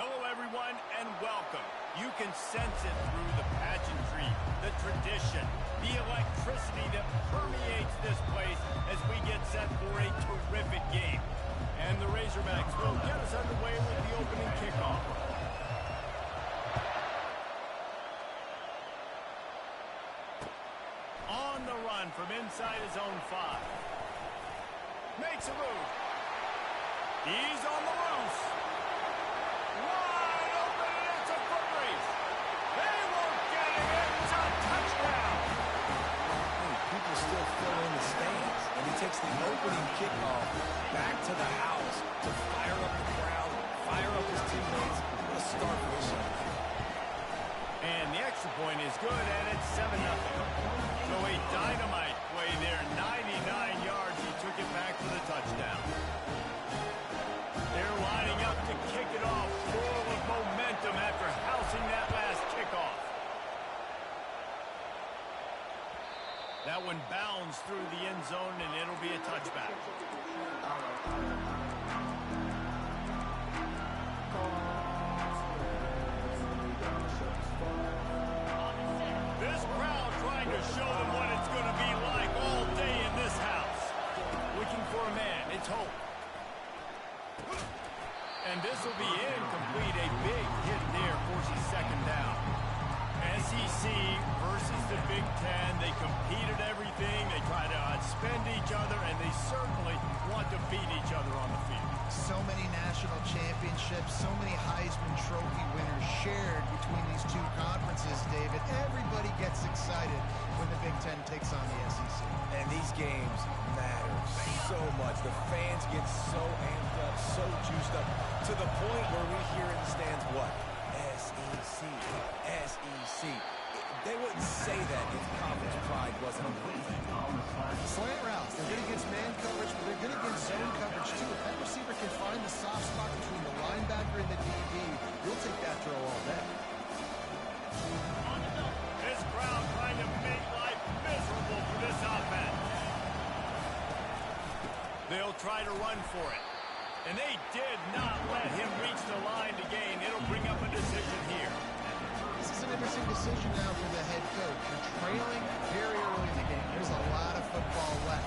Hello, everyone, and welcome. You can sense it through the pageantry, the tradition, the electricity that permeates this place as we get set for a terrific game. And the Razorbacks will get us underway with the opening kickoff. On the run from inside his own 5. Makes a move. He's on the loose. Wide open, and it's a foot race. They won't get it. It's a touchdown. Hey, people still fill in the stands, and he takes the opening kickoff back to the house to fire up the crowd, fire up his teammates. What a start for this one. And the extra point is good, and it's 7-0. So a dynamite play there, 99 yards. He took it back for the touchdown. They're lining up to kick it off, full of momentum after housing that last kickoff. That one bounds through the end zone, and it'll be a touchback. This crowd trying to show them what it's going to be like all day in this house. Looking for a man. It's Hope. And this will be incomplete. A big hit there, forces second down. SEC versus the Big Ten. They compete at everything. They try to outspend each other, and they certainly want to beat each other on the field. So many national championships, so many Heisman Trophy winners shared between these two conferences, David. Everybody gets excited when the Big Ten takes on the SEC. And these games matter so much. The fans get so amped up, so juiced up, to the point where we hear in the stands, what? SEC, SEC. They wouldn't say that if conference pride wasn't a real thing. Slant routes. They're good against man coverage, but they're good against zone coverage, too. If that receiver can find the soft spot between the linebacker and the DB, you'll take that throw all day. This crowd trying to make life miserable for this offense. They'll try to run for it. And they did not let him reach the line to gain. It'll bring up a decision here. This is an interesting decision now for the head coach. You're trailing very early in the game. There's a lot of football left.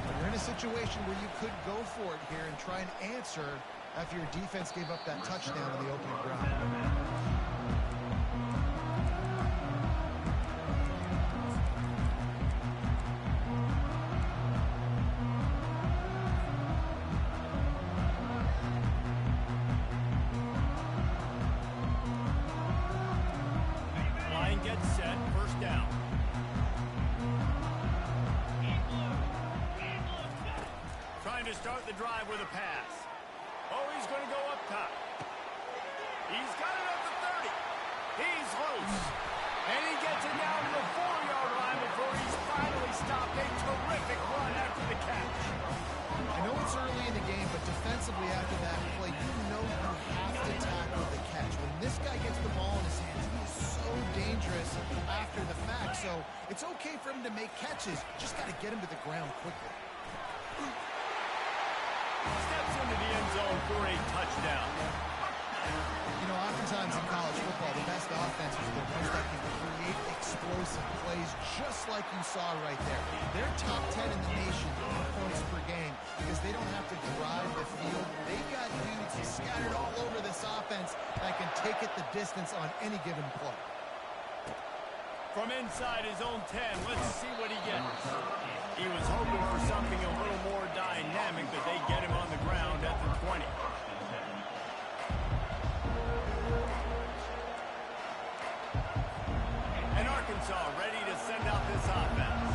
But you're in a situation where you could go for it here and try and answer after your defense gave up that touchdown in the opening drive. Gets set, first down. Trying to start the drive with a pass. Oh, he's going to go up top. He's got it up to 30. He's loose. And he gets it down to the 4-yard line before he's finally stopped. A terrific run after the catch. I know it's early in the game, but defensively after that play, you know you have to tackle the catch. When this guy gets the ball in his hands, he is so dangerous after the fact. So it's okay for him to make catches. Just got to get him to the ground quickly. Steps into the end zone for a touchdown. You know, oftentimes in college football, the best offenses are the ones that can create explosive plays just like you saw right there. They're top 10 in the nation in points per game because they don't have to drive the field. They've got dudes scattered all over this offense that can take it the distance on any given play. From inside his own 10, let's see what he gets. He was hoping for something a little more dynamic, but they get him on the ground at the 20. And Arkansas ready to send out this offense.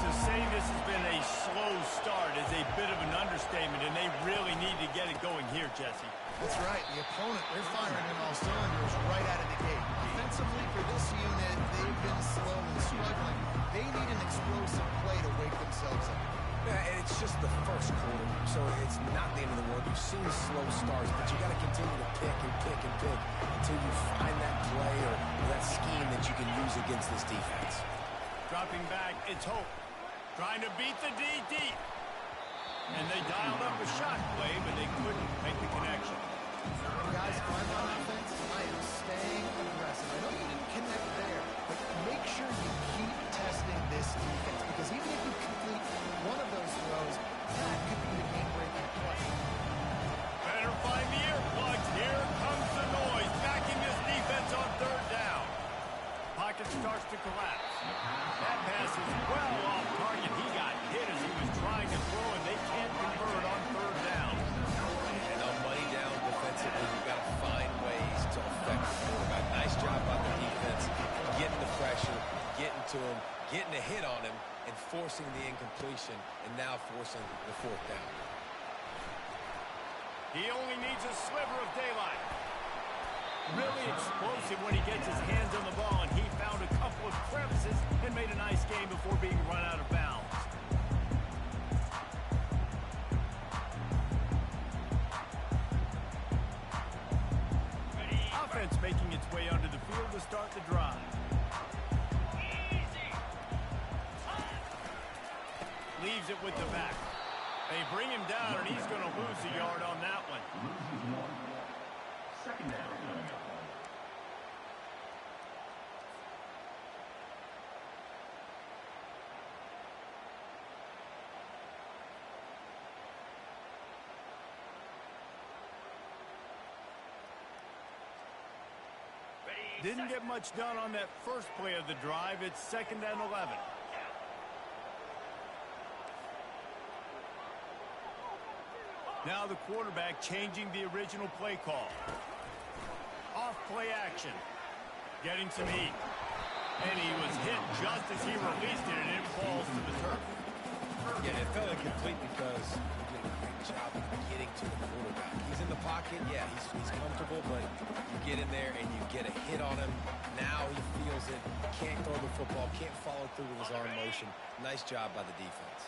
To say this has been a slow start is a bit of an understatement, and they really need to get it going here, Jesse. That's right. The opponent, they're firing on all cylinders right out of the gate. Offensively for this unit, they've been slow and struggling. They need an explosive play to wake themselves up. Yeah, and it's just the first quarter, so it's not the end of the world. You've seen slow starts, but you got to continue to pick and pick and pick until you find that play or that scheme that you can use against this defense. Dropping back, it's Hope. Trying to beat the D deep. And they dialed up a shot play, but they couldn't make the connection. Guys, climb on offense. pocket starts to collapse. That pass is well off target. He got hit as he was trying to throw, and they can't convert on third down. And on money down defensively, you've got to find ways to affect the quarterback. Nice job by the defense, getting the pressure, getting to him, getting a hit on him, and forcing the incompletion, and now forcing the fourth down. He only needs a sliver of daylight. Really explosive when he gets his hands on the ball, and he found a couple of crevices and made a nice game before being run out of bounds. Offense making its way onto the field to start the drive. Leaves it with the back. They bring him down, and he's going to lose a yard on that one. Second down coming up. Didn't get much done on that first play of the drive. It's 2nd and 11. Now the quarterback changing the original play call. Off play action. Getting some heat. And he was hit just as he released it, and it falls to the turf. Yeah, it felt incomplete because he did a great job of getting to the quarterback. He's in the pocket, yeah, he's comfortable, but you get in there and you get a hit on him. Now he feels it, can't throw the football, can't follow through with his arm motion. Nice job by the defense.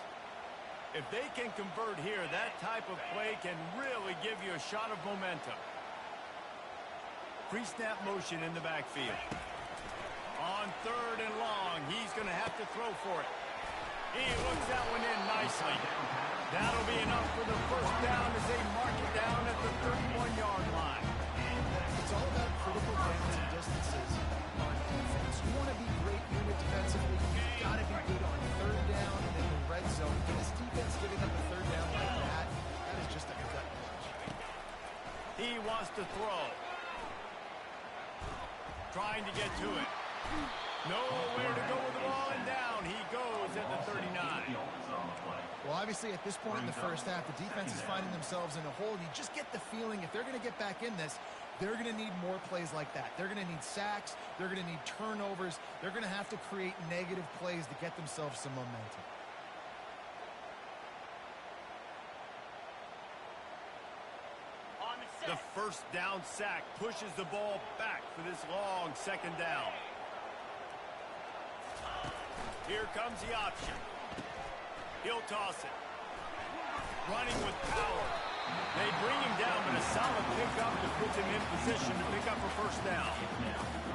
If they can convert here, that type of play can really give you a shot of momentum. Pre-snap motion in the backfield. On 3rd and long, he's going to have to throw for it. He looks that one in nicely. That'll be enough for the first down as they mark it down at the 31-yard line. It's all about critical downs and distances on defense. You want to be great unit defensively. You've got to be good on 3rd down and in the red zone. This defense giving up a 3rd down like that is just a gut punch. He wants to throw. Trying to get to it. Nowhere to go with the ball, and down he goes at the 39. Well, obviously, at this point in the first half, the defense is finding themselves in a hole. You just get the feeling if they're going to get back in this, they're going to need more plays like that. They're going to need sacks. They're going to need turnovers. They're going to have to create negative plays to get themselves some momentum. The first down sack pushes the ball back for this long 2nd down. Here comes the option. He'll toss it. Running with power. They bring him down, but a solid pickup that puts him in position to pick up a first down.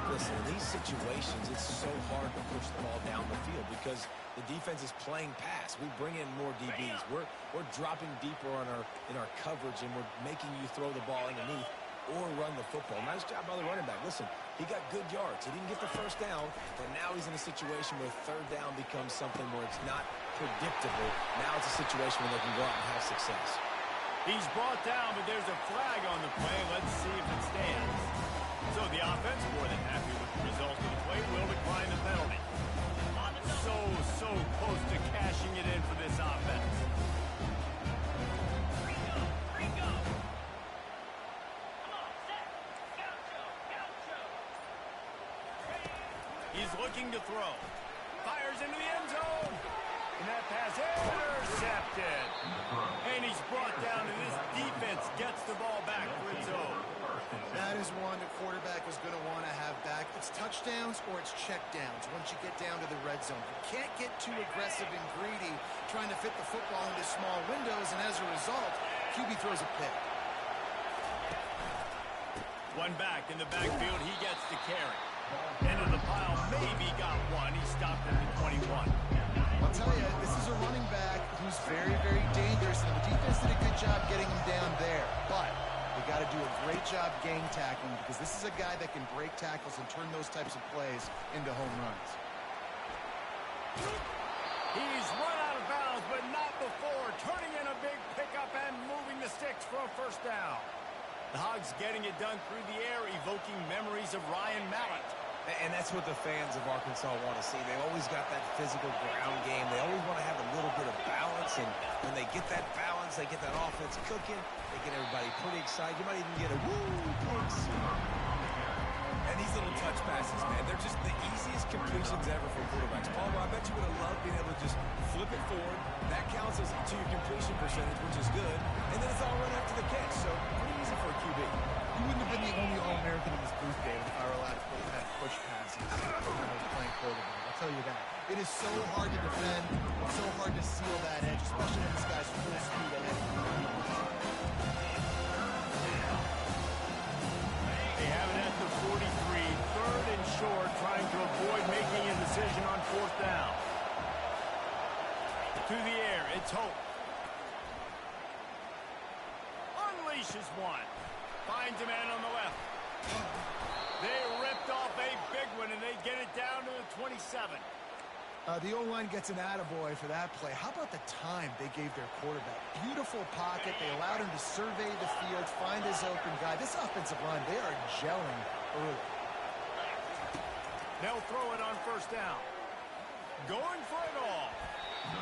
Listen, in these situations, it's so hard to push the ball down the field because the defense is playing pass. We bring in more DBs. We're dropping deeper in our coverage, and we're making you throw the ball underneath or run the football. Nice job by the running back. Listen, he got good yards. He didn't get the first down, but now he's in a situation where 3rd down becomes something where it's not predictable. Now it's a situation where they can go out and have success. He's brought down, but there's a flag on the play. Let's see if it stands. So the offense, more than happy with the result of the play, will decline the penalty. So close to cashing it in for this offense. He's looking to throw. Fires into the end zone. And that pass intercepted. And he's brought down, and this defense gets the ball back for its own. That is one the quarterback is going to want to have back. It's touchdowns or it's checkdowns once you get down to the red zone. You can't get too aggressive and greedy trying to fit the football into small windows, and as a result, QB throws a pick. One back in the backfield, he gets the carry. Into the pile, maybe got one. He stopped at the 21. I'll tell you, this is a running back who's very, very dangerous, and the defense did a good job getting him down there. But they got to do a great job gang tackling because this is a guy that can break tackles and turn those types of plays into home runs. He's run out of bounds, but not before. Turning in a big pickup and moving the sticks for a first down. The Hogs getting it done through the air, evoking memories of Ryan Mallett. And that's what the fans of Arkansas want to see. They've always got that physical ground game. They always want to have a little bit of balance, and when they get that balance, they get that offense cooking, they get everybody pretty excited. You might even get a woo pigs. And these little touch passes, man, they're just the easiest completions ever for quarterbacks. Palmer, I bet you would have loved being able to just flip it forward. That counts as to your completion percentage, which is good, and then it's all run after the catch, so pretty easy for a QB. You wouldn't have been the only All-American in this booth, David, if I were allowed to put that push passes when I was playing quarterback. I'll tell you that. It is so hard to defend. It's so hard to seal that edge, especially when this guy's full speed ahead. They have it at the 43, third and short, trying to avoid making a decision on fourth down. To the air, it's Hope. Unleashes one. Finds a man on the left. They ripped off a big one, and they get it down to the 27. The O-line gets an attaboy for that play. How about the time they gave their quarterback? Beautiful pocket. They allowed him to survey the field, find his open guy. This offensive line, they are gelling early. They'll throw it on first down. Going for it all.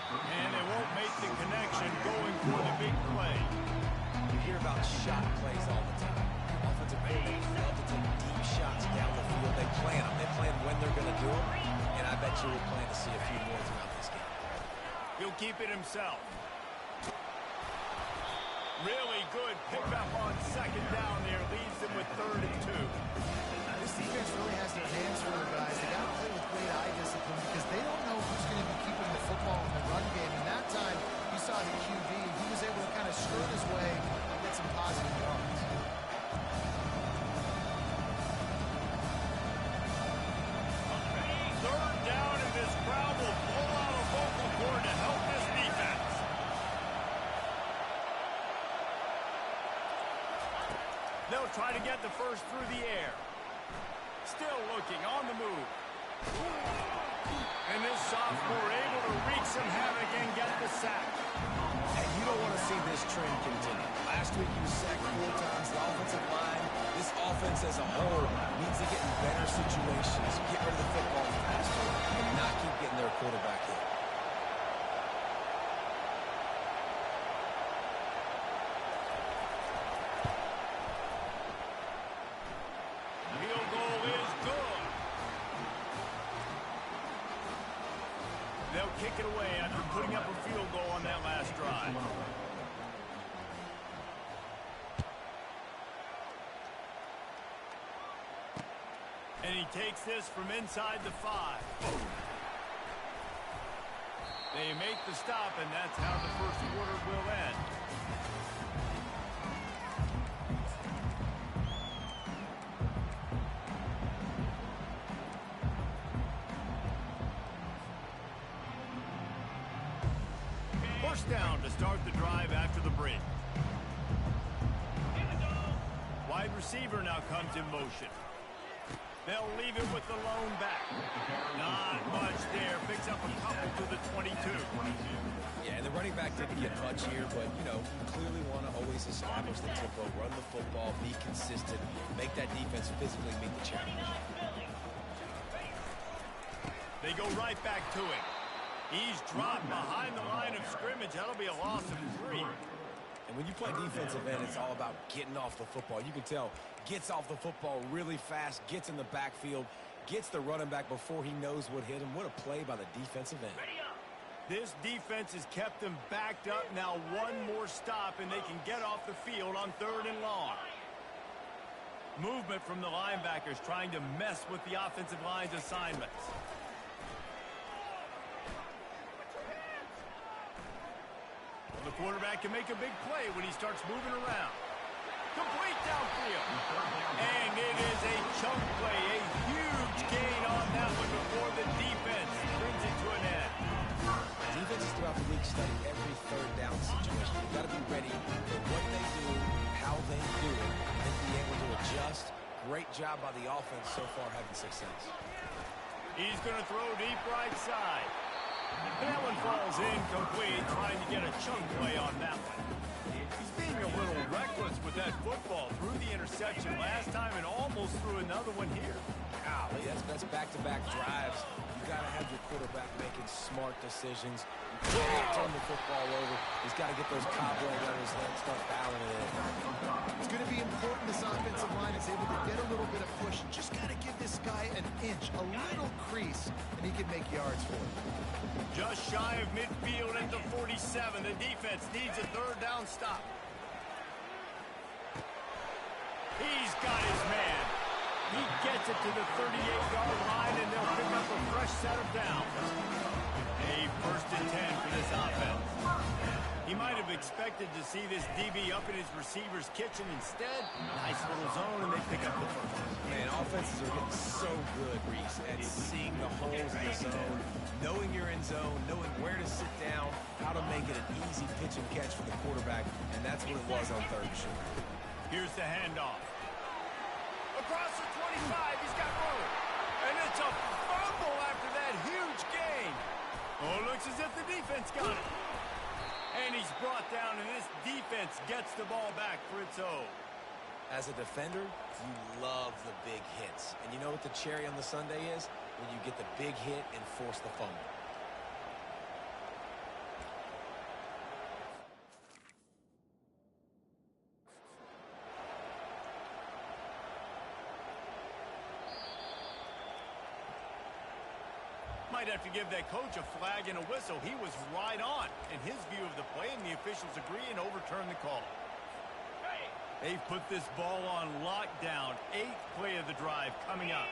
And they won't make the connection going for the big play. You hear about shot plays all the time. Offensive coordinators love to take deep shots down the field. They plan them. They plan when they're going to do them. And I bet you we'll plan to see a few more throughout this game. He'll keep it himself. Really good pickup on second down there. Leaves them with 3rd and 2. This defense really has their hands full, guys. They got to play with great eye discipline because they don't know who's going to be keeping the football in the run game. And that time, you saw the QB. He was able to kind of skirt his way and get some positive yards. Third down, and this crowd will pull out a vocal cord to help this defense. They'll try to get the first through the air. Still looking on the move. And this sophomore able to wreak some havoc and get the sack. And you don't want to see this trend continue. Last week you sacked 4 times. The offensive line, this offense as a whole, needs to get in better situations, get rid of the football faster, and not keep getting their quarterback hit. Field goal is good. They'll kick it away after putting up a field goal on that last drive. And he takes this from inside the 5. They make the stop, and that's how the first quarter will end. First down to start the drive after the break. Wide receiver now comes in motion. They'll leave it with the lone back. Not much there. Picks up a couple to the 22. Yeah, the running back didn't get much here, but, you know, you clearly want to always establish the tempo, run the football, be consistent, make that defense physically meet the challenge. They go right back to it. He's dropped behind the line of scrimmage. That'll be a loss of 3. And when you play defensive end, it's all about getting off the football. You can tell, gets off the football really fast, gets in the backfield, gets the running back before he knows what hit him. What a play by the defensive end. This defense has kept them backed up. Now one more stop, and they can get off the field on 3rd and long. Movement from the linebackers trying to mess with the offensive line's assignments. The quarterback can make a big play when he starts moving around. Complete downfield. And it is a chunk play, a huge gain on that one before the defense brings it to an end. Defenses throughout the league study every 3rd down situation. You've got to be ready for what they do, how they do it, and be able to adjust. Great job by the offense so far having success. He's going to throw deep right side. That one falls incomplete, trying to get a chunk play on that one. He's being a little reckless with with that football. Threw the interception last time and almost threw another one here. Golly, that's back-to-back drives. You got to have your quarterback making smart decisions. You can't turn the football over. He's got to get those cobwebs on his head and start fouling it in. It's going to be important this offensive line is able to get a little bit of push. Just got to give this guy an inch, a little crease, and he can make yards for it. Just shy of midfield at the 47. The defense needs a third down stop. He's got his man. He gets it to the 38-yard line, and they'll pick up a fresh set of downs. A 1st and 10 for this offense. He might have expected to see this DB up in his receiver's kitchen. Instead, nice little zone, and they pick up the first. Man, offenses are getting so good, Reese, at seeing the holes in the zone, knowing you're in zone, knowing where to sit down, how to make it an easy pitch and catch for the quarterback, and that's what it was on 3rd and short. Here's the handoff. Across the 25, he's got room. And it's a fumble after that huge gain. Oh, it looks as if the defense got it. And he's brought down, and this defense gets the ball back for its own. As a defender, you love the big hits. And you know what the cherry on the sundae is? When you get the big hit and force the fumble. Might have to give that coach a flag and a whistle. He was right on in his view of the play, and the officials agree and overturn the call. They've put this ball on lockdown. 8th play of the drive coming up.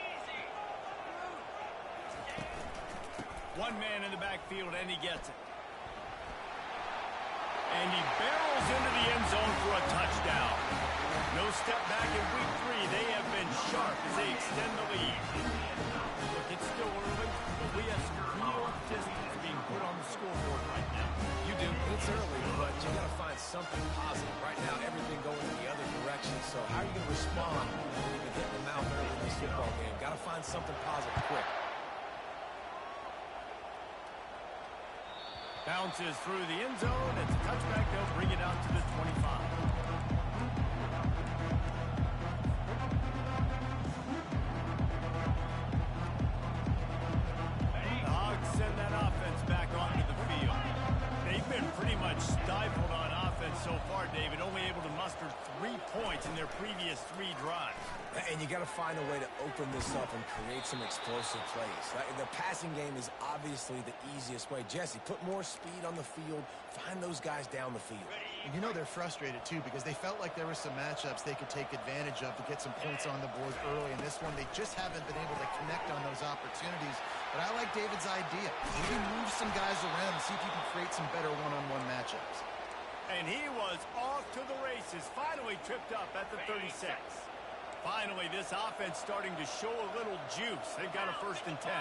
One man in the backfield, and he gets it. And he barrels into the end zone for a touchdown. No step back in week 3. They have been sharp as they extend the lead. Look, it's still early, but we have some real distance being put on the scoreboard right now. You do. It's early, but you got to find something positive. Right now, everything going in the other direction. So how are you going to respond when you've been hitting them out early in this football game? Got to find something positive quick. Bounces through the end zone. It's a touchback. They'll bring it out to the 25. Send that offense back onto the field. They've been pretty much stifled on offense so far, David, only able to muster 3 points in their previous 3 drives. And you got to find a way to open this up and create some explosive plays. The passing game is obviously the easiest way. Jesse, put more speed on the field. Find those guys down the field. And you know they're frustrated, too, because they felt like there were some matchups they could take advantage of to get some points on the board early. In this one, they just haven't been able to connect on those opportunities. But I like David's idea. Maybe move some guys around and see if you can create some better one-on-one matchups. And he was off to the races, finally tripped up at the 36. Finally, this offense starting to show a little juice. They've got a 1st and 10.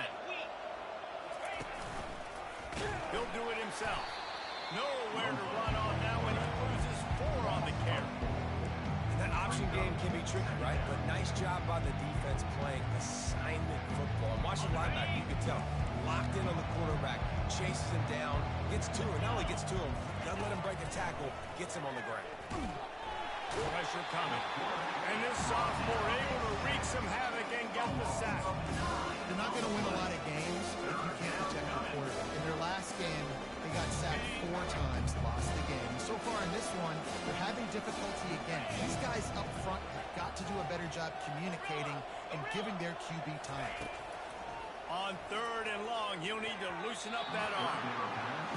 He'll do it himself. Nowhere to run on now, and he loses 4 on the carry. That option game can be tricky, right? But nice job by the defense playing assignment football. And watching linebacker, you can tell, locked in on the quarterback, chases him down, gets to him. Not only gets to him, doesn't let him break a tackle, gets him on the ground. Pressure coming. And this sophomore able to wreak some havoc and get the sack. You're not going to win a lot of games if you can't protect the quarterback. In their last game, they got sacked 4 times, lost the game. So far in this one, they're having difficulty again. These guys up front have got to do a better job communicating and giving their QB time. On 3rd and long, he'll need to loosen up that arm.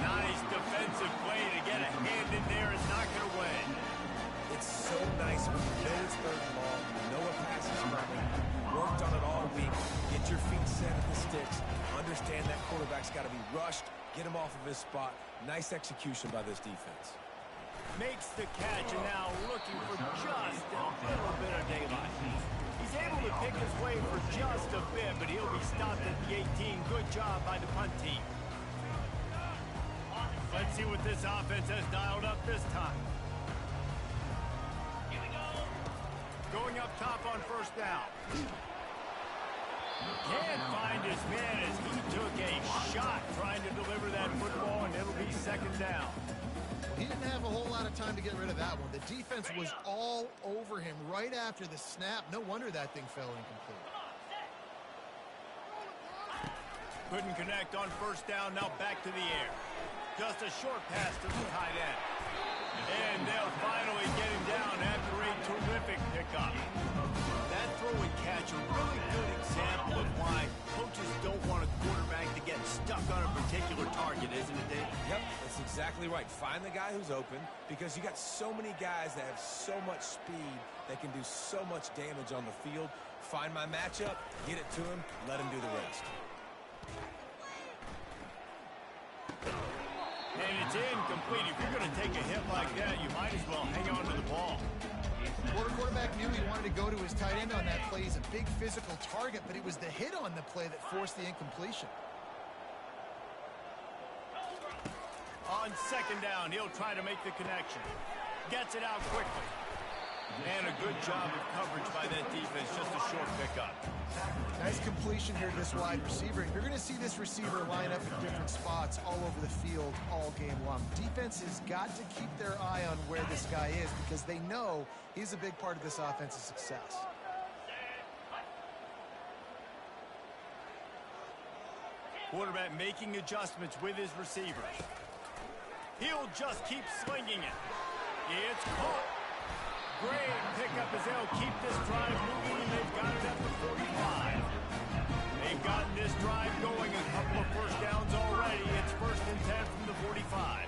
Nice defensive play to get a hand in there and knock it away. It's so nice when you know it's 3rd and long, you know a pass is coming, you worked on it all week, get your feet set at the sticks, understand that quarterback's got to be rushed, get him off of his spot. Nice execution by this defense. Makes the catch and now looking for just a little bit of daylight. He's able to pick his way for just a bit, but he'll be stopped at the 18. Good job by the punt team. Let's see what this offense has dialed up this time. Going up top on 1st down. Can't find his man as he took a shot trying to deliver that football, and it'll be 2nd down. He didn't have a whole lot of time to get rid of that one. The defense was all over him right after the snap. No wonder that thing fell incomplete. Couldn't connect on first down. Now back to the air. Just a short pass to the tight end. And they'll finally get him down after a terrific pickup. That throw and catch, a really good example of why coaches don't want a quarterback to get stuck on a particular target, isn't it, Dave? Yep, that's exactly right. Find the guy who's open, because you got so many guys that have so much speed that can do so much damage on the field. Find my matchup, get it to him, let him do the rest. And it's incomplete. If you're going to take a hit like that, you might as well hang on to the ball. Quarterback knew he wanted to go to his tight end on that play. He's a big physical target, but it was the hit on the play that forced the incompletion. On second down, he'll try to make the connection. Gets it out quickly. And a good job of coverage by that defense. Just a short pickup. Nice completion here to this wide receiver. You're going to see this receiver line up in different spots all over the field all game long. Defense has got to keep their eye on where this guy is, because they know he's a big part of this offense's success. Quarterback making adjustments with his receivers. He'll just keep slinging it. It's caught. Great pickup as they'll keep this drive moving, and they've got it at the 45. They've gotten this drive going, a couple of first downs already. It's 1st and 10 from the 45.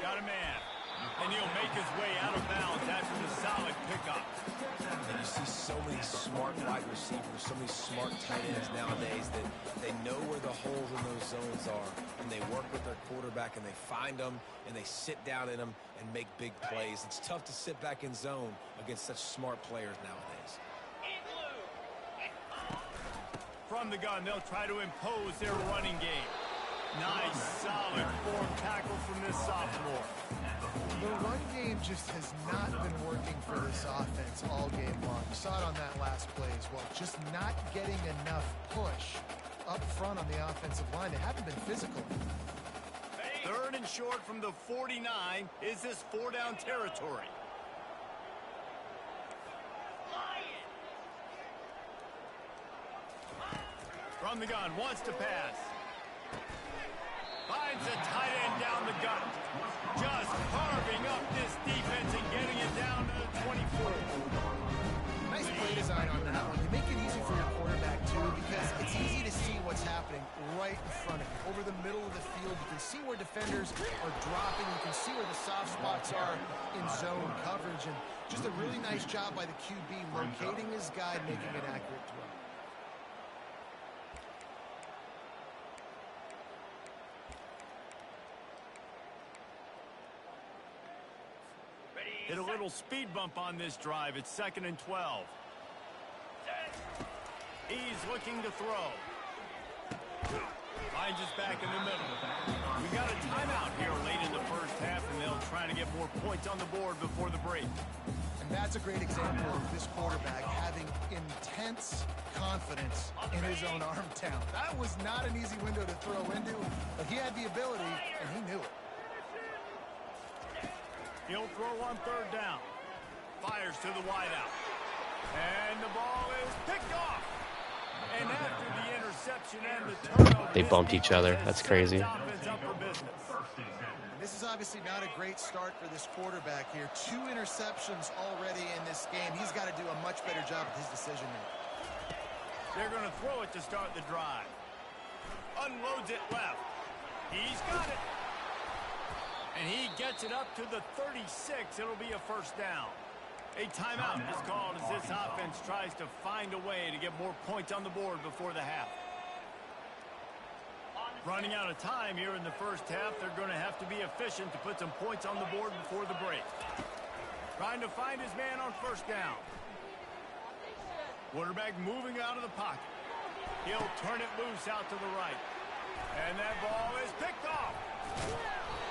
Got a man, and he'll make his way out of bounds after the solid pickup. And you see so many smart wide receivers, so many smart tight ends nowadays that they know where the holes in those zones are, and they work with their quarterback, and they find them, and they sit down in them and make big plays. It's tough to sit back in zone against such smart players nowadays. From the gun, they'll try to impose their running game. Nice, solid form tackle from this sophomore. The run game just has not been working for this offense all game long. You saw it on that last play as well. Just not getting enough push up front on the offensive line. They haven't been physical. 3rd and short from the 49. Is this 4-down territory? From the gun, wants to pass. Finds a tight end down the gut. Just carving up this defense and getting it down to the 24. Nice play design on that one. You make it easy for your quarterback, too, because it's easy to see what's happening right in front of you. Over the middle of the field, you can see where defenders are dropping. You can see where the soft spots are in zone coverage. And just a really nice job by the QB locating his guy, making an accurate throw. Hit a little speed bump on this drive. It's 2nd and 12. He's looking to throw. Finds us back in the middle. We got a timeout here late in the first half, and they'll try to get more points on the board before the break. And that's a great example of this quarterback having intense confidence in his own arm talent. That was not an easy window to throw into, but he had the ability, and he knew it. He'll throw on 3rd down. Fires to the wideout. And the ball is picked off. And after the interception and the turnover, They bumped each other. That's crazy. This is obviously not a great start for this quarterback here. 2 interceptions already in this game. He's got to do a much better job with his decision making. They're going to throw it to start the drive. Unloads it left. He's got it. And he gets it up to the 36. It'll be a 1st down. A timeout is called as this offense tries to find a way to get more points on the board before the half. Running out of time here in the first half. They're going to have to be efficient to put some points on the board before the break. Trying to find his man on 1st down. Quarterback moving out of the pocket. He'll turn it loose out to the right. And that ball is picked off.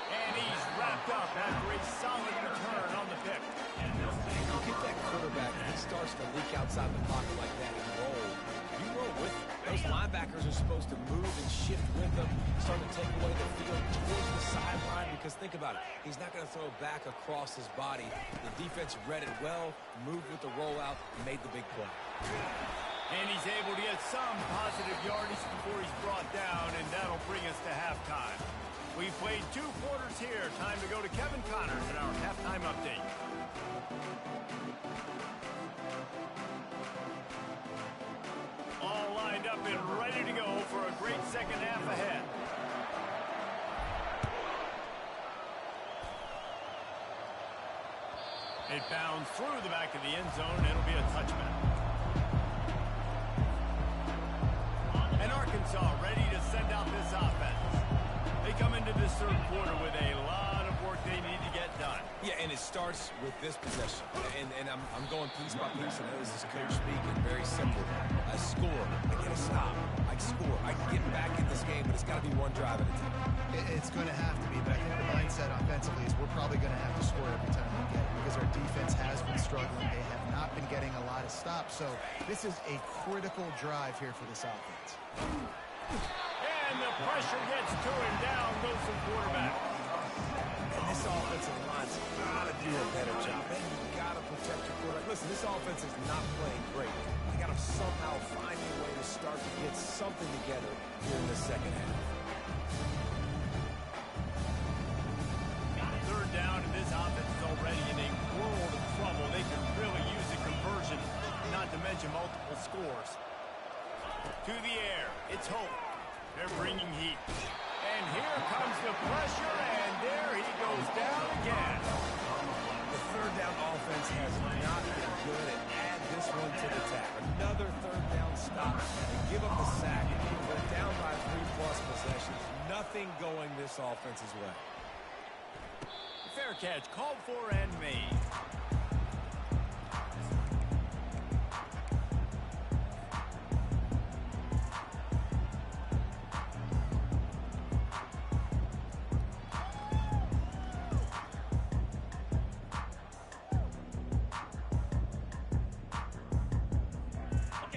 And he's wrapped up after a solid return on the pick. You get that quarterback, and he starts to leak outside the pocket like that and roll. You roll with him. Those Linebackers are supposed to move and shift with them, start to take away the field towards the sideline, because think about it. He's not going to throw back across his body. The defense read it well, moved with the rollout, and made the big play. And he's able to get some positive yardage before he's brought down, and that'll bring us to halftime. We've played 2 quarters here. Time to go to Kevin Connors in our halftime update. All lined up and ready to go for a great second half ahead. It bounds through the back of the end zone. It'll be a touchback. And Arkansas ready to send out this offense. They come into this third quarter with a lot of work they need to get done. Yeah, and it starts with this possession. And I'm going piece by piece, and this is coach speaking. Very simple. I score. I get a stop. I score. I can get back in this game, but it's got to be one drive at a time. It's going to have to be, but I think the mindset offensively is we're probably going to have to score every time we get it because our defense has been struggling. They have not been getting a lot of stops. So this is a critical drive here for this offense. And the pressure gets to him. Down goes the quarterback. And this offensive line's got to do a better job. And you got to protect your quarterback. Listen, this offense is not playing great. They got to somehow find a way to start to get something together here in the second half. Third down, and this offense is already in a world of trouble. They could really use a conversion, not to mention multiple scores. To the air, it's Hope. They're bringing heat. And here comes the pressure, and there he goes down again. The third down offense has not been good, and add this one to the tap. Another third down stop and give up the sack. They're down by 3+ possessions. Nothing going this offense's way. Fair catch called for and made.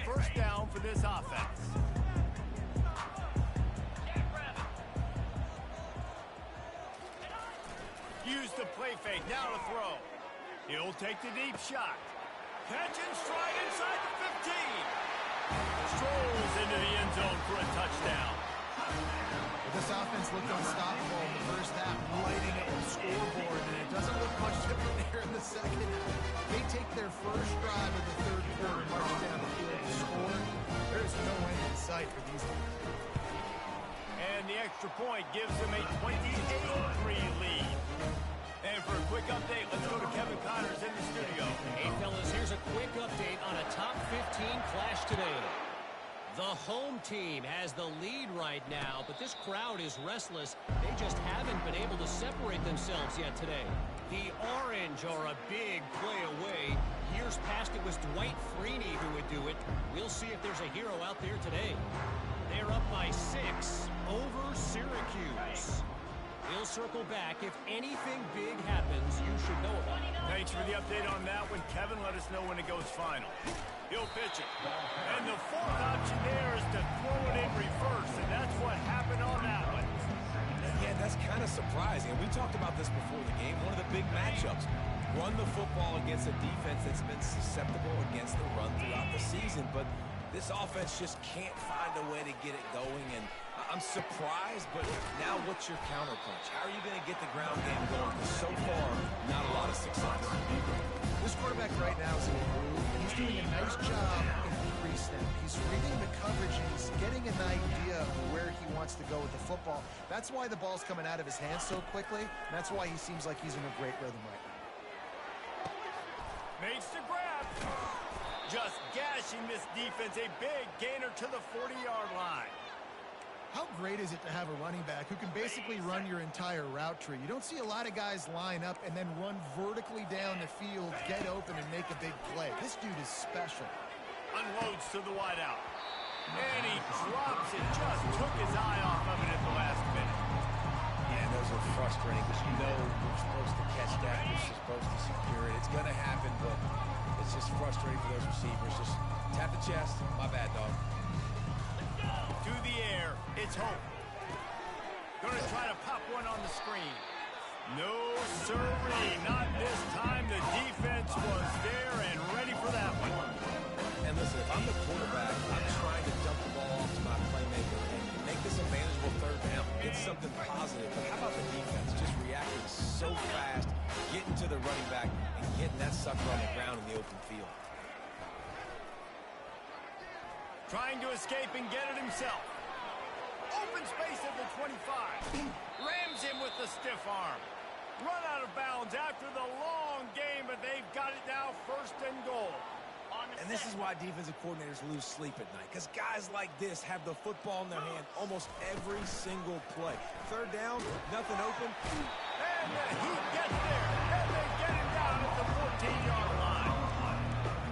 First down for this offense. Use the play fake, now to throw. He'll take the deep shot. Catch and stride inside the 15. Strolls into the end zone for a touchdown. Well, this offense looked unstoppable in the first half, lighting up the scoreboard, and it doesn't look much different here in the second half. They take their first drive of the third quarter, march down the field to score. There's no end in sight for these guys. And the extra point gives them a 28-3 lead. And for a quick update, let's go to Kevin Connors in the studio. Hey, fellas, here's a quick update on a top 15 clash today. The home team has the lead right now, but this crowd is restless. They just haven't been able to separate themselves yet today. The Orange are a big play away. Years past, it was Dwight Freeney who would do it. We'll see if there's a hero out there today. They're up by 6 over Syracuse. We'll circle back. If anything big happens, you should know about it. Thanks for the update on that one. Kevin, let us know when it goes final. He'll pitch it. And the fourth option there is to throw it in reverse, and that's what happened on that one. Yeah, that's kind of surprising. And we talked about this before the game. One of the big matchups. Run the football against a defense that's been susceptible against the run throughout the season. But this offense just can't find a way to get it going. And I'm surprised, but now what's your counterpunch? How are you going to get the ground game going? Because so far, not a lot of success. This quarterback right now is in a groove, and he's doing a nice job in the pre-snap. He's reading the coverage, and he's getting an idea of where he wants to go with the football. That's why the ball's coming out of his hands so quickly, and that's why he seems like he's in a great rhythm right now. Makes the grab. Just gashing this defense. A big gainer to the 40-yard line. How great is it to have a running back who can basically run your entire route tree? You don't see a lot of guys line up and then run vertically down the field, get open, and make a big play. This dude is special. Unloads to the wideout. And he drops it. Just took his eye off of it at the last minute. Yeah, those are frustrating because you know you're supposed to catch that. You're supposed to secure it. It's going to happen, but it's just frustrating for those receivers. Just tap the chest. My bad, dog. needs hope. Gonna try to pop one on the screen. No, sirree, not this time. The defense was there and ready for that one. And listen, if I'm the quarterback, I'm trying to dump the ball off to my playmaker and make this a manageable third down. Get something positive. But how about the defense? Just reacting so fast, getting to the running back, and getting that sucker on the ground in the open field. Trying to escape and get it himself. Open space at the 25. Rams him with the stiff arm. Run out of bounds after the long game, but they've got it now, 1st and goal. And this is why defensive coordinators lose sleep at night, because guys like this have the football in their hand almost every single play. Third down, nothing open. And he gets there, and they get him down at the 14-yard line.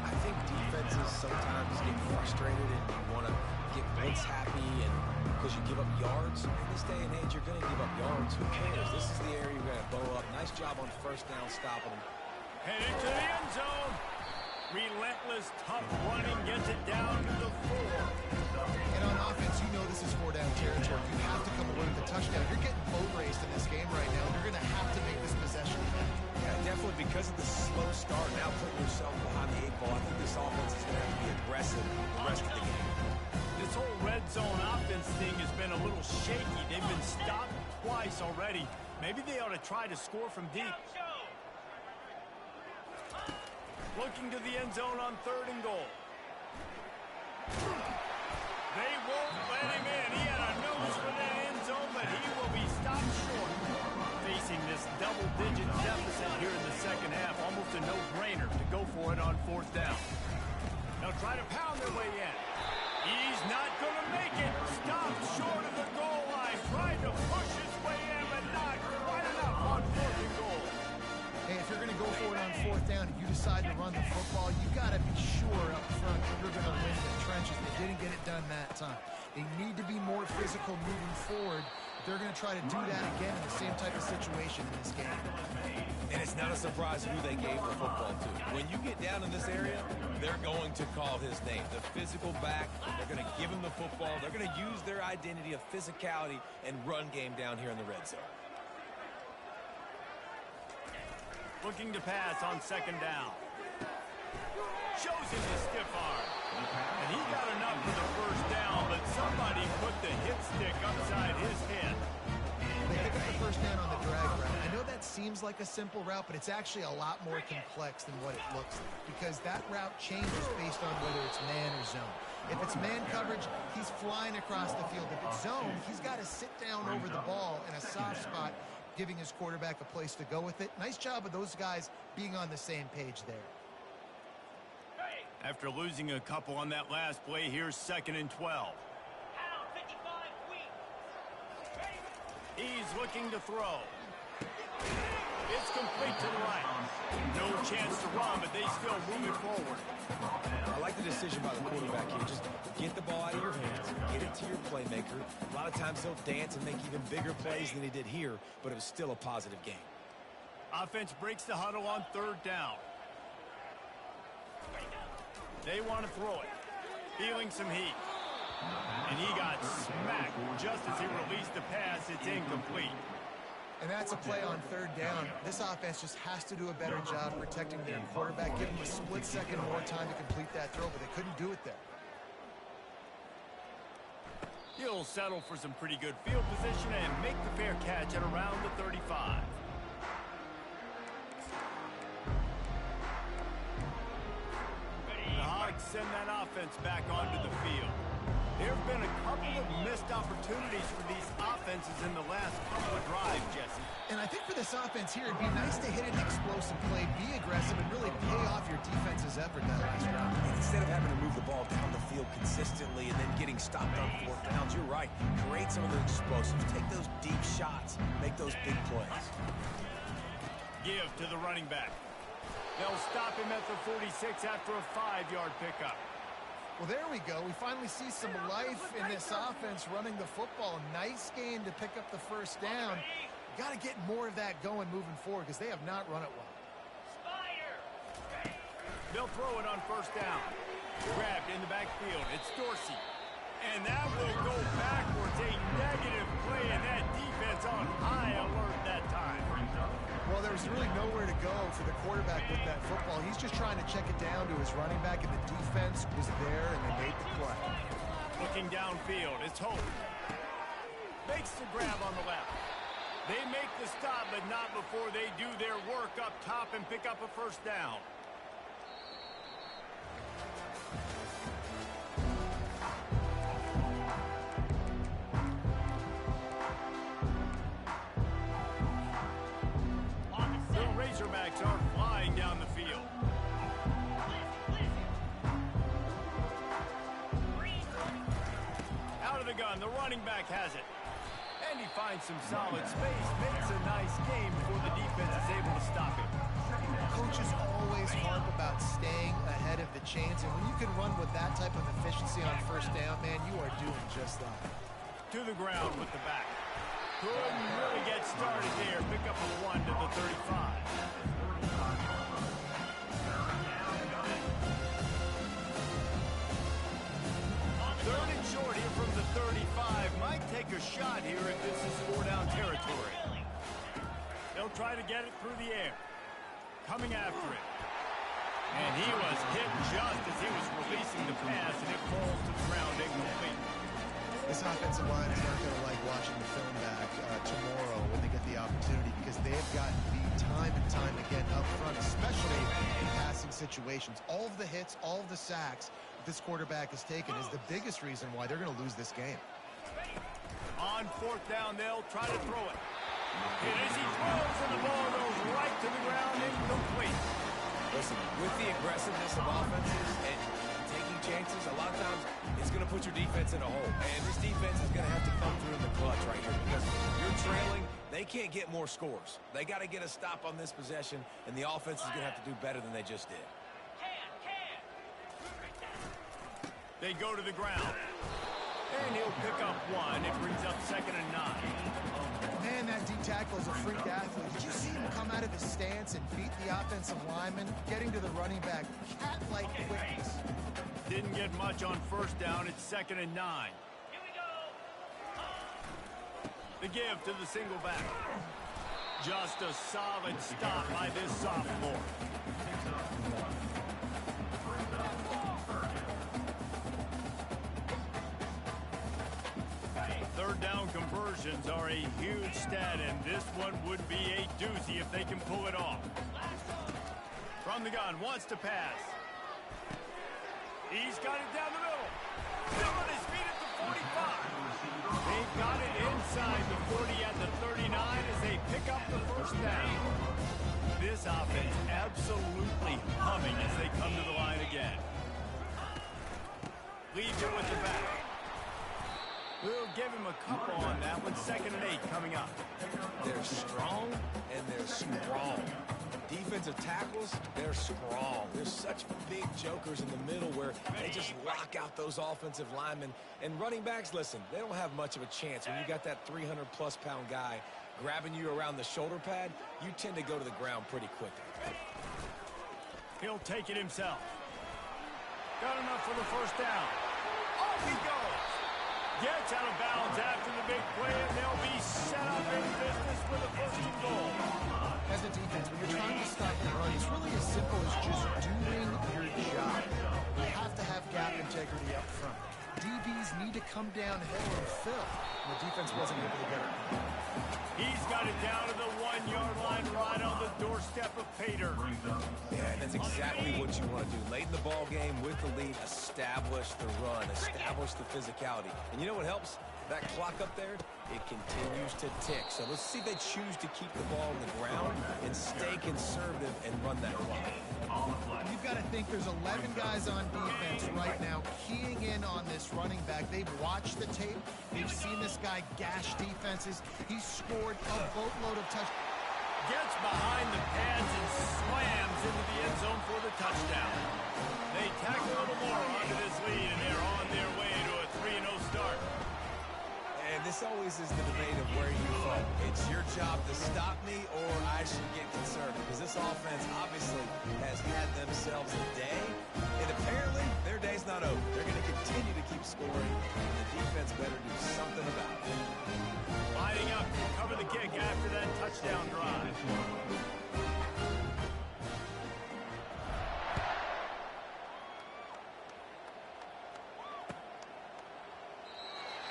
I think defenses sometimes get frustrated and you want to get blitz happy and because you give up yards. In this day and age, you're going to give up yards. Who cares? This is the area you're going to bow up. Nice job on 1st down stopping them. Heading to the end zone. Relentless, tough running, gets it down to the 4. And on offense, you know this is 4-down territory. You have to come away with a touchdown. You're getting boat raced in this game right now. You're going to have to make this possession count. Yeah, definitely because of the slow start, now putting yourself behind the 8 ball. I think this offense is going to have to be aggressive the rest of the game. This whole red zone offense thing has been a little shaky. They've been stopped twice already. Maybe they ought to try to score from deep. Looking to the end zone on 3rd and goal. They won't let him in. He had a nose for that end zone, but he will be stopped short. Facing this double-digit deficit here in the 2nd half, almost a no-brainer to go for it on 4th down. Now try to pound their way in. He's not going to make it. Stopped short of the goal line. Tried to push his way in, but not quite enough on 4th and goal. Hey, if you're going to go for it on 4th down and you decide to run the football, you got to be sure up front that you're going to win the trenches. They didn't get it done that time. They need to be more physical moving forward. They're going to try to do that again in the same type of situation in this game. And it's not a surprise who they gave the football to. When you get down in this area, they're going to call his name. The physical back, they're going to give him the football. They're going to use their identity of physicality and run game down here in the red zone. Looking to pass on 2nd down. Shows him the stiff arm. And he got enough for the 1st down, but somebody put the hit stick upside his head. They pick up the 1st down on the drag route. I know that seems like a simple route, but it's actually a lot more complex than what it looks like because that route changes based on whether it's man or zone. If it's man coverage, he's flying across the field. If it's zone, he's got to sit down over the ball in a soft spot, giving his quarterback a place to go with it. Nice job of those guys being on the same page there. After losing a couple on that last play, here's 2nd and 12. He's looking to throw. It's complete to the right. No chance to run, but they still move it forward. I like the decision by the quarterback here. Just get the ball out of your hands, get it to your playmaker. A lot of times he'll dance and make even bigger plays than he did here, but it was still a positive game. Offense breaks the huddle on 3rd down. They want to throw it. Feeling some heat. And he got smacked just as he released the pass. It's incomplete. And that's a play on 3rd down. This offense just has to do a better job protecting their quarterback, give him a split second more time to complete that throw, but they couldn't do it there. He'll settle for some pretty good field position and make the fair catch at around the 35. The Hogs send that offense back onto the field. There have been a couple of missed opportunities for these offenses in the last couple of drives, Jesse. And I think for this offense here, it'd be nice to hit an explosive play, be aggressive, and really pay off your defense's effort that last round. And instead of having to move the ball down the field consistently and then getting stopped on 4th downs, you're right. Create some of the explosives. Take those deep shots. Make those big plays. Give to the running back. They'll stop him at the 46 after a 5-yard pickup. Well, there we go. We finally see some life in this offense running the football. Nice game to pick up the 1st down. Got to get more of that going moving forward because they have not run it well. They'll throw it on 1st down. Grabbed in the backfield. It's Dorsey. And that will go backwards a negative play, and that defense on high alert that time. Well, there was really nowhere to go for the quarterback with that football. He's just trying to check it down to his running back, and the defense was there, and they made the play. Looking downfield, it's Hope. Makes the grab on the left. They make the stop, but not before they do their work up top and pick up a first down. The Razorbacks are flying down the field. Out of the gun, the running back has it. And he finds some solid space, makes a nice game before the defense is able to stop him. Coaches always harp about staying ahead of the chains, and when you can run with that type of efficiency on first down, man, you are doing just that. To the ground with the back. Couldn't really get started there. Pick up a 1 to the 35. Third and short here from the 35. Might take a shot here if this is 4-down territory. They'll try to get it through the air. Coming after it. And he was hit just as he was releasing the pass, and it falls to the ground incomplete. This offensive line is not going to like watching the film back tomorrow when they get the opportunity, because they have gotten beat time and time again up front, especially in passing situations. All of the hits, all of the sacks this quarterback has taken is the biggest reason why they're going to lose this game. On 4th down, they'll try to throw it. And as he throws, and the ball goes right to the ground, incomplete. Listen, with the aggressiveness of offenses and taking chances, a lot of times it's going to put your defense in a hole. And this defense is going to have to come through in the clutch right here, because you're trailing. They can't get more scores. They got to get a stop on this possession, and the offense is going to have to do better than they just did. They go to the ground. And he'll pick up 1. It brings up 2nd and 9. Man, that D tackle is a freak athlete. Did you see him come out of his stance and beat the offensive lineman, getting to the running back? Cat-like quickness. Didn't get much on 1st down. It's 2nd and 9. The give to the single back. Just a solid stop by this sophomore. Third down conversions are a huge stat, and this one would be a doozy if they can pull it off. From the gun, wants to pass. He's got it down the middle. Still on his feet at the 45. They've got it inside the 40 at the 39 as they pick up the first down. This offense absolutely humming as they come to the line again. Leaves it with the back. We'll give him a couple on that one. 2nd and 8 coming up. They're strong, and they're strong. Defensive tackles, they're strong. There's such big jokers in the middle where they just lock out those offensive linemen. And running backs, listen, they don't have much of a chance. When you got that 300-plus pound guy grabbing you around the shoulder pad, you tend to go to the ground pretty quickly. He'll take it himself. Got enough for the first down. Off he goes. Gets out of bounds after the big play, and they'll be set up in business with a 1st and goal. As a defense, when you're trying to stop the run, it's really as simple as just doing your job. You have to have gap integrity up front. DBs need to come down head and fill. And the defense wasn't able to get it. He's got it down to the 1-yard line, right on the doorstep of Pater. Yeah, that's exactly what you want to do. Late in the ball game with the lead, establish the run, establish the physicality. And you know what helps? That clock up there, it continues to tick. So let's see if they choose to keep the ball on the ground and stay conservative and run that clock. You've got to think there's 11 guys on defense right now keying in on this running back. They've watched the tape. They've seen this guy gash defenses. He's scored a boatload of touchdowns. Gets behind the pads and slams into the end zone for the touchdown. They tack a little more onto this lead, and they're on their way to a 3-0 start. And this always is the debate of where you fall. It's your job to stop me, or I should get conservative. Because this offense obviously has had themselves a day, and apparently their day's not over. They're going to continue to keep scoring, and the defense better do something about it. touchdown drive.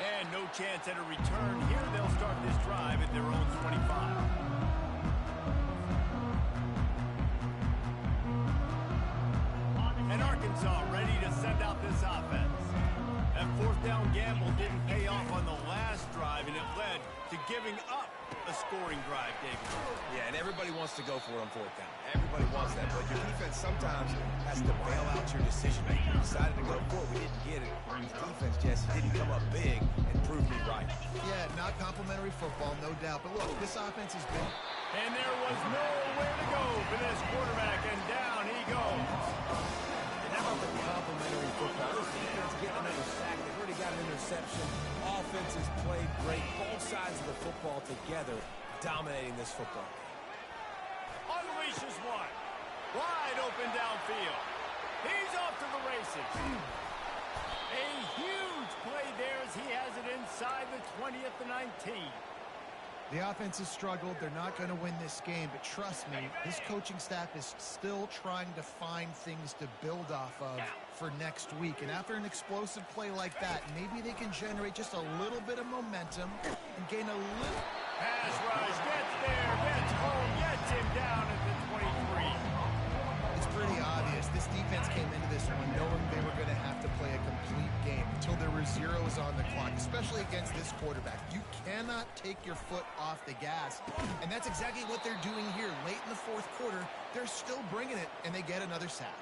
And no chance at a return here. They'll start this drive at their own 25. And Arkansas ready to send out this offense. That fourth down gamble didn't pay off on the last drive, and it led to giving up a scoring drive, David. Yeah, and everybody wants to go for it on fourth down. Everybody wants that, but your defense sometimes has to bail out your decision making. You decided to go for it, we didn't get it. The defense, Jesse, didn't come up big and prove me right. Yeah, not complimentary football, no doubt. But look, this offense has been... And there was nowhere to go for this quarterback, and down he goes. And how about the complimentary football? This defense getting another sack. They've already got an interception. Offense has played great. Both sides of the football together dominating this football game. Unleashes one. Wide open downfield. He's off to the races. A huge play there as he has it inside the 20 at the 19. The offense has struggled. They're not going to win this game, but trust me, this coaching staff is still trying to find things to build off of for next week. And after an explosive play like that, maybe they can generate just a little bit of momentum and gain a little... Pass rush, gets there, gets home, gets him down at the 23. It's pretty obvious. This defense came into this one knowing they were going to have to play a complete game until there were zeros on the clock, especially against this quarterback. You cannot take your foot off the gas, and that's exactly what they're doing here. Late in the fourth quarter, they're still bringing it, and they get another sack.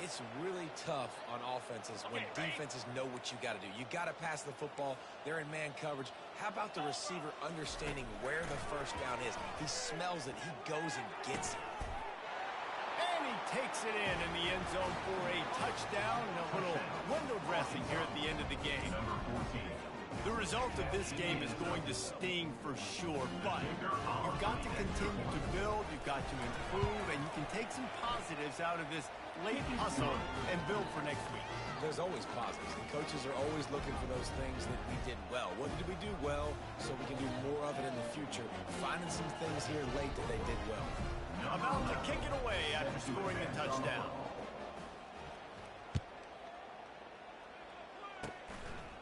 It's really tough on offenses when defenses know what you got to do. You got to pass the football. They're in man coverage. How about the receiver understanding where the first down is? He smells it. He goes and gets it. And he takes it in the end zone for a touchdown and a little window dressing here at the end of the game. The result of this game is going to sting for sure, but you've got to continue to build, you've got to improve, and you can take some positives out of this late hustle and build for next week. There's always positives. The coaches are always looking for those things that we did well. What did we do well so we can do more of it in the future? Finding some things here late that they did well. About to kick it away after scoring a touchdown.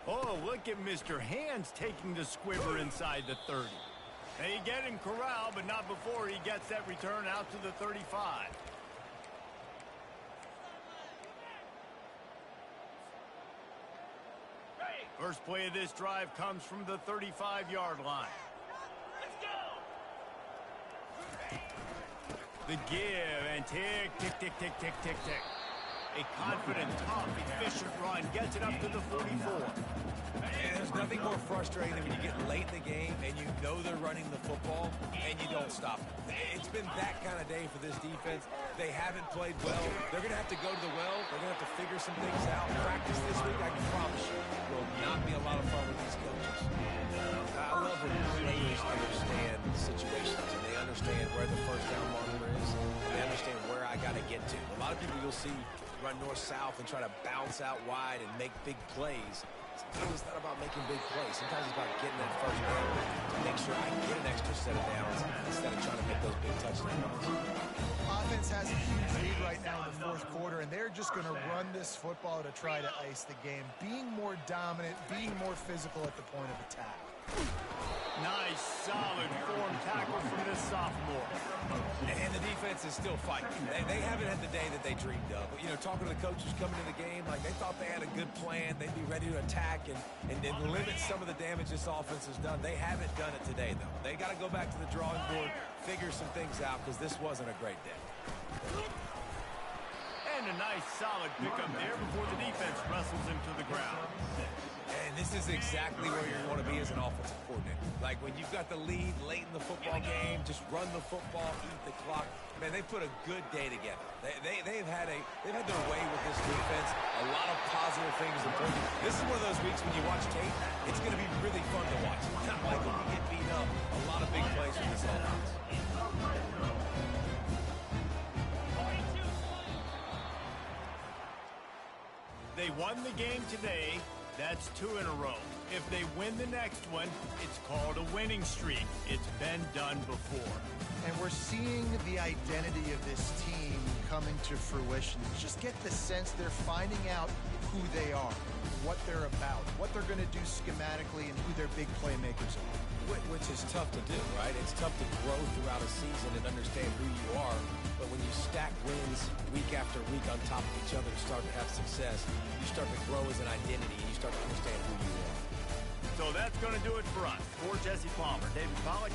Oh, look at Mr. Hands taking the squibber inside the 30. They get him corralled, but not before he gets that return out to the 35. First play of this drive comes from the 35-yard line. Let's go! The give and tick, tick, tick, tick, tick, tick, tick. A confident, tough, efficient run gets it up to the 44. And there's nothing more frustrating than when you get late in the game and you know they're running the football and you don't stop them. It's been that kind of day for this defense. They haven't played well. They're going to have to go to the well. They're going to have to figure some things out. Practice this week, I can promise you, will not be a lot of fun with these coaches. I love when players understand situations and they understand where the first down marker is. They understand where I got to get to. A lot of people you'll see run north-south and try to bounce out wide and make big plays. Sometimes it's not about making big plays. Sometimes it's about getting that first down to make sure I can get an extra set of downs instead of trying to make those big touchdown runs. Offense has a huge lead right now in the fourth quarter, and they're just going to run this football to try to ice the game. Being more dominant, being more physical at the point of attack. Nice, solid form tackle from this sophomore. And the defense is still fighting. They haven't had the day that they dreamed of. But, you know, talking to the coaches coming to the game, like they thought they had a good plan. They'd be ready to attack and limit some of the damage this offense has done. They haven't done it today, though. They got to go back to the drawing board, figure some things out, because this wasn't a great day. And a nice, solid pickup there before the defense wrestles him to the ground. And this is exactly where you want to be as an offensive coordinator. Like when you've got the lead late in the football game, just run the football, eat the clock. Man, they put a good day together. They've had their way with this defense. A lot of positive things. This is one of those weeks when you watch tape, it's going to be really fun to watch. It's not like when you get beat up. A lot of big plays from this offense. They won the game today. That's 2 in a row. If they win the next one, it's called a winning streak. It's been done before. And we're seeing the identity of this team coming to fruition. Just get the sense they're finding out who they are, what they're about, what they're going to do schematically, and who their big playmakers are. Which is tough to do, right? It's tough to grow throughout a season and understand who you are. But when you stack wins week after week on top of each other and start to have success, you start to grow as an identity and you start to understand who you are. So that's going to do it for us. For Jesse Palmer, David Pollack.